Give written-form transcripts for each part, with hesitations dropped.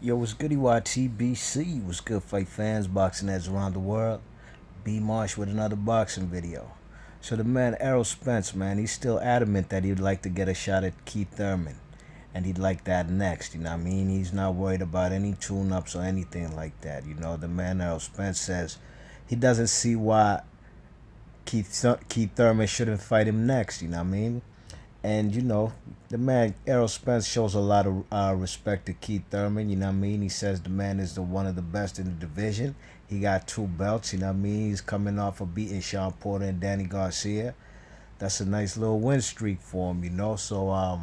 Yo, what's good, EYTBC? What's good, fight fans, boxing heads around the world? B Marsh with another boxing video. So the man Errol Spence, man, he's still adamant that he'd like to get a shot at Keith Thurman, and he'd like that next. You know what I mean? He's not worried about any tune-ups or anything like that. You know, the man Errol Spence says he doesn't see why Keith Thurman shouldn't fight him next. You know what I mean? And the man Errol Spence shows a lot of respect to Keith Thurman. You know what I mean? He says the man is one of the best in the division. He got 2 belts. You know what I mean? He's coming off of beating Sean Porter and Danny Garcia. That's a nice little win streak for him. So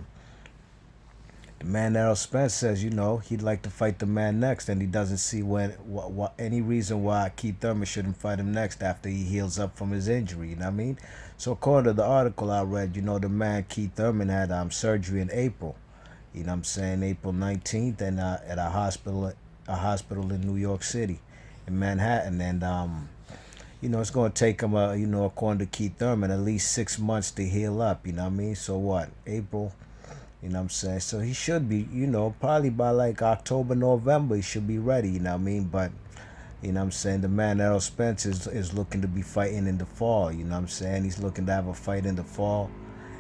the man Errol Spence says, he'd like to fight the man next, and he doesn't see any reason why Keith Thurman shouldn't fight him next after he heals up from his injury. You know what I mean? So according to the article I read, the man Keith Thurman had surgery in April. You know what I'm saying? April 19th, and at a hospital in New York City, in Manhattan, and it's going to take him, according to Keith Thurman, at least 6 months to heal up. You know what I mean? So what? April. You know what I'm saying? So he should be, probably by like October, November, he should be ready, you know what I mean? But, you know what I'm saying, the man Errol Spence is looking to be fighting in the fall, you know what I'm saying? He's looking to have a fight in the fall,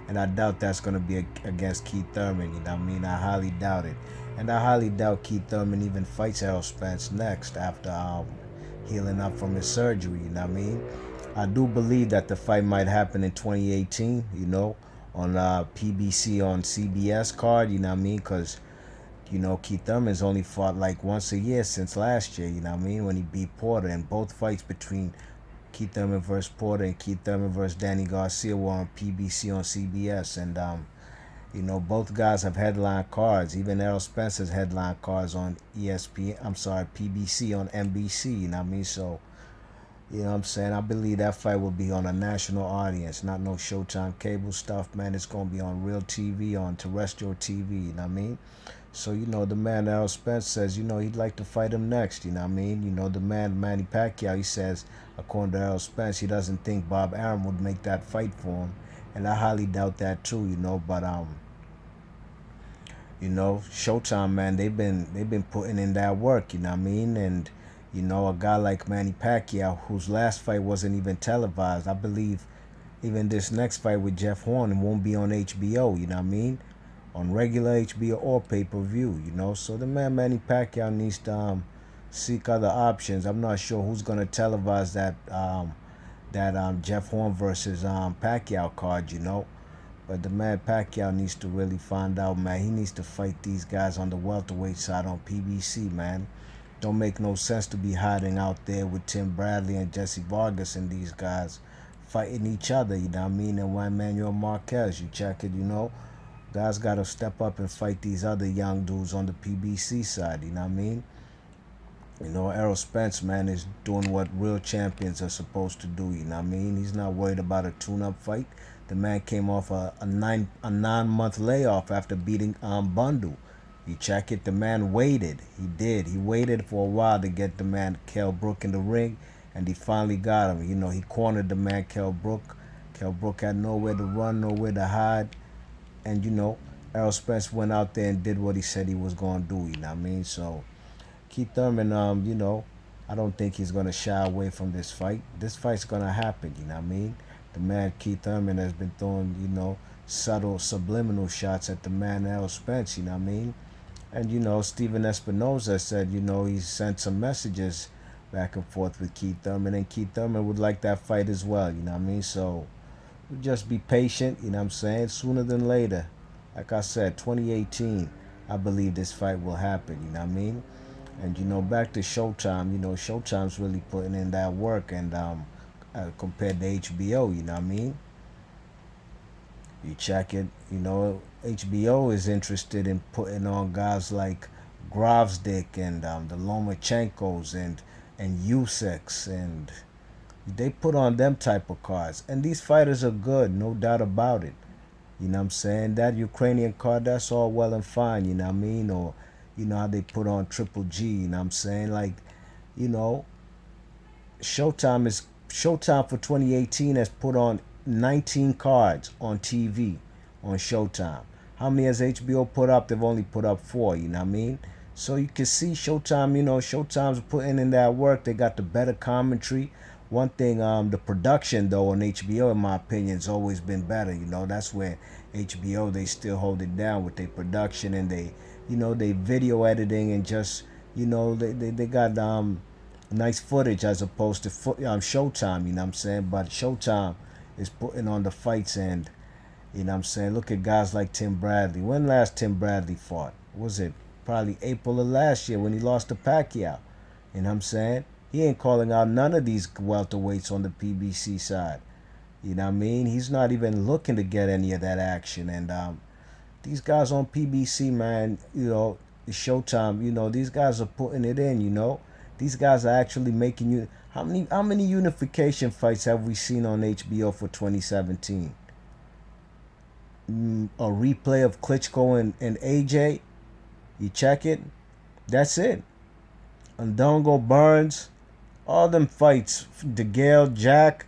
and I doubt that's going to be against Keith Thurman, you know what I mean? I highly doubt it. And I highly doubt Keith Thurman even fights Errol Spence next after healing up from his surgery, you know what I mean? I do believe that the fight might happen in 2018, on PBC on CBS card, you know what I mean? Because, Keith Thurman's only fought like once a year since last year, you know what I mean? When he beat Porter, and both fights between Keith Thurman versus Porter and Keith Thurman versus Danny Garcia were on PBC on CBS. And, both guys have headline cards. Even Errol Spence's headline cards on PBC on NBC, you know what I mean? So, you know what I'm saying? I believe that fight will be on a national audience, not no Showtime cable stuff, man. It's going to be on real TV, on terrestrial TV, you know what I mean? So, the man Errol Spence says, he'd like to fight him next, you know what I mean? The man Manny Pacquiao, he says, according to Errol Spence, he doesn't think Bob Arum would make that fight for him. And I highly doubt that too, but Showtime, man, they've been putting in that work, you know what I mean? And a guy like Manny Pacquiao, whose last fight wasn't even televised. I believe even this next fight with Jeff Horn won't be on HBO, you know what I mean? On regular HBO or pay-per-view, So the man Manny Pacquiao needs to seek other options. I'm not sure who's going to televise that Jeff Horn versus Pacquiao card, But the man Pacquiao needs to really find out, man. He needs to fight these guys on the welterweight side on PBC, man. Don't make no sense to be hiding out there with Tim Bradley and Jesse Vargas and these guys fighting each other, you know what I mean? And Juan Manuel Marquez, you check it, Guys got to step up and fight these other young dudes on the PBC side, you know what I mean? Errol Spence, man, is doing what real champions are supposed to do, you know what I mean? He's not worried about a tune-up fight. The man came off a 9-month layoff after beating Bundu. You check it, the man waited. He did. He waited for a while to get the man Kell Brook in the ring, and he finally got him. He cornered the man Kell Brook. Kell Brook had nowhere to run, nowhere to hide. And, Errol Spence went out there and did what he said he was going to do, you know what I mean? So, Keith Thurman, I don't think he's going to shy away from this fight. This fight's going to happen, you know what I mean? The man Keith Thurman has been throwing, subtle, subliminal shots at the man Errol Spence, you know what I mean? And, Steven Espinoza said, he sent some messages back and forth with Keith Thurman, and Keith Thurman would like that fight as well, you know what I mean? So, just be patient, you know what I'm saying? Sooner than later. Like I said, 2018, I believe this fight will happen, you know what I mean? And, back to Showtime, Showtime's really putting in that work, and compared to HBO, you know what I mean? You check it, HBO is interested in putting on guys like Gravsdick and the Lomachenkos and Usyks, and they put on them type of cards. And these fighters are good, no doubt about it. You know what I'm saying? That Ukrainian card, that's all well and fine, you know what I mean? Or, how they put on Triple G, you know what I'm saying? Like, Showtime for 2018 has put on 19 cards on TV on Showtime. How many has HBO put up? They've only put up 4, you know what I mean? So you can see Showtime, Showtime's putting in that work. They got the better commentary. One thing, the production though on HBO, in my opinion, has always been better. That's where HBO, they still hold it down with their production, and they video editing, and just, they got nice footage as opposed to Showtime. You know what I'm saying? But Showtime is putting on the fights, and you know what I'm saying? Look at guys like Tim Bradley. When last Tim Bradley fought? Was it probably April of last year when he lost to Pacquiao? You know what I'm saying? He ain't calling out none of these welterweights on the PBC side. You know what I mean? He's not even looking to get any of that action. And these guys on PBC, man, Showtime, these guys are putting it in. These guys are actually making you. How many unification fights have we seen on HBO for 2017? A replay of Klitschko and AJ. You check it. That's it. Ndongo, Burns, all them fights. DeGale, Jack.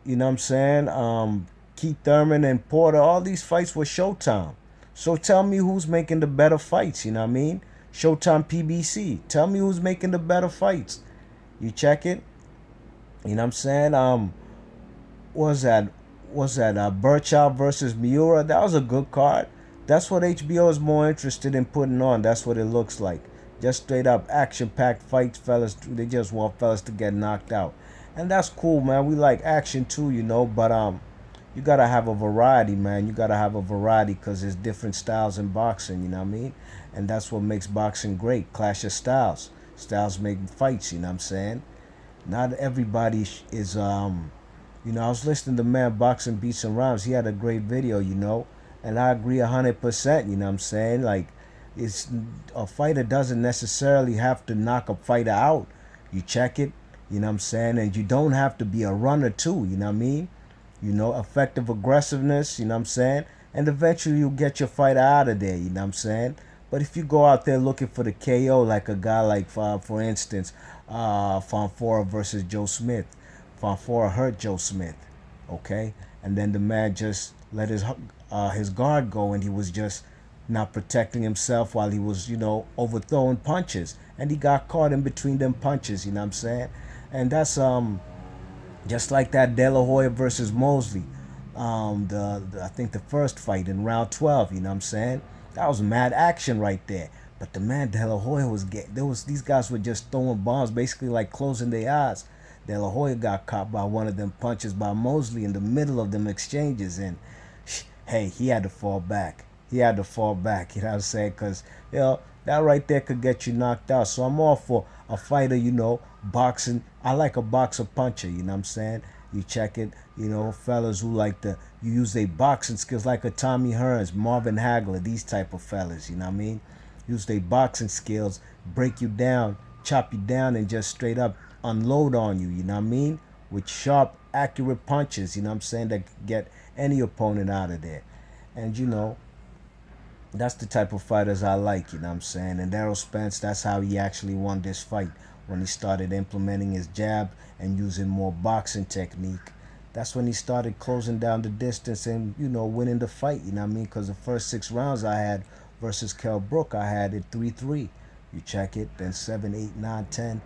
You know what I'm saying? Keith Thurman and Porter. All these fights were Showtime. So tell me who's making the better fights. You know what I mean? Showtime, PBC. Tell me who's making the better fights. You check it. You know what I'm saying? What was that Birchow versus Miura? That was a good card. That's what HBO is more interested in putting on. That's what it looks like. Just straight up action-packed fights, fellas. They just want fellas to get knocked out. And that's cool, man. We like action too, but you gotta have a variety, man. You gotta have a variety, because there's different styles in boxing, you know what I mean? And that's what makes boxing great. Clash of styles. Styles make fights, you know what I'm saying? Not everybody is I was listening to Man Boxing Beats and Rhymes. He had a great video, and I agree 100%. You know what I'm saying? Like, it's a fighter doesn't necessarily have to knock a fighter out. You check it, you know what I'm saying? And you don't have to be a runner too, you know what I mean? Effective aggressiveness, you know what I'm saying? And eventually you'll get your fighter out of there, you know what I'm saying? But if you go out there looking for the KO, like a guy like, for instance, Fonfora versus Joe Smith. Fonfora hurt Joe Smith, okay? And then the man just let his guard go, and he was just not protecting himself while he was, overthrowing punches. And he got caught in between them punches, you know what I'm saying? And that's just like that De La Hoya versus Mosley. I think the first fight in round 12, you know what I'm saying? That was mad action right there. But the man De La Hoya these guys were just throwing bombs, basically like closing their eyes. De La Hoya got caught by one of them punches by Mosley in the middle of them exchanges, and hey, he had to fall back. You know what I'm saying? Because, that right there could get you knocked out. So I'm all for a fighter, boxing. I like a boxer puncher, you know what I'm saying? You check it, fellas who you use their boxing skills, like a Tommy Hearns, Marvin Hagler, these type of fellas, you know what I mean? Use their boxing skills, break you down, chop you down, and just straight up unload on you, you know what I mean? With sharp, accurate punches, you know what I'm saying, that get any opponent out of there. And, that's the type of fighters I like, you know what I'm saying? And Errol Spence, that's how he actually won this fight, when he started implementing his jab and using more boxing technique. That's when he started closing down the distance and, winning the fight, you know what I mean? Because the first 6 rounds I had versus Kell Brook, I had it 3-3. You check it, then 7, 8, 9, 10.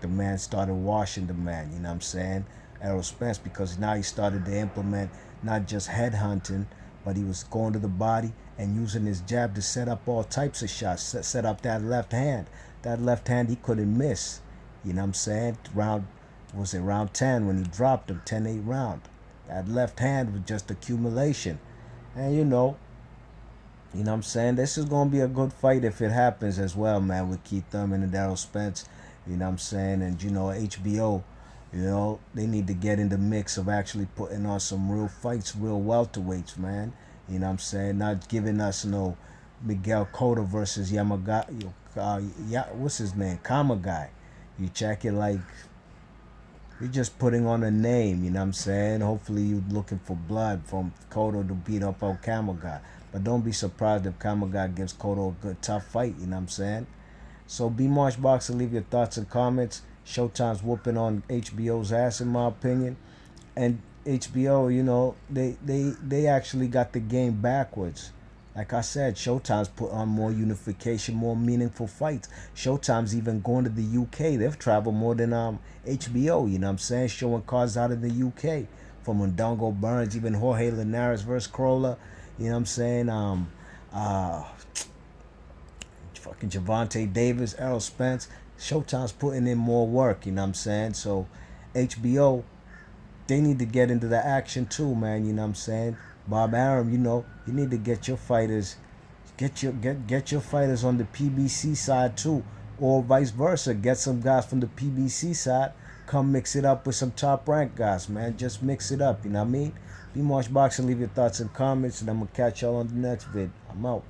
The man started washing the man, you know what I'm saying? Errol Spence, because now he started to implement not just head hunting, but he was going to the body and using his jab to set up all types of shots, set up that left hand. That left hand he couldn't miss, you know what I'm saying? Round 10 when he dropped him, 10-8 round. That left hand was just accumulation. And you know what I'm saying? This is going to be a good fight if it happens as well, man, with Keith Thurman and Errol Spence. You know what I'm saying? And, HBO, they need to get in the mix of actually putting on some real fights, real welterweights, man. You know what I'm saying? Not giving us no Miguel Cotto versus Yamaga, what's his name? Kamagai. You check it, like, you're just putting on a name, you know what I'm saying? Hopefully you're looking for blood from Cotto to beat up on Kamagai. But don't be surprised if Kamagai gives Cotto a good, tough fight, you know what I'm saying? So B Marsh Boxer, leave your thoughts and comments. Showtime's whooping on HBO's ass, in my opinion. And HBO, they actually got the game backwards. Like I said, Showtime's put on more unification, more meaningful fights. Showtime's even going to the UK. They've traveled more than HBO, you know what I'm saying? Showing cards out in the UK. From Ndongo Burns, even Jorge Linares versus Corolla, you know what I'm saying? Uh fucking Javante Davis, Errol Spence. Showtime's putting in more work, you know what I'm saying? So HBO, they need to get into the action too, man, you know what I'm saying? Bob Arum, you need to get your fighters get your fighters on the PBC side too, or vice versa. Get some guys from the PBC side, come mix it up with some top ranked guys, man. Just mix it up, you know what I mean? Be March Boxing, leave your thoughts and comments, and I'm gonna catch y'all on the next vid. I'm out.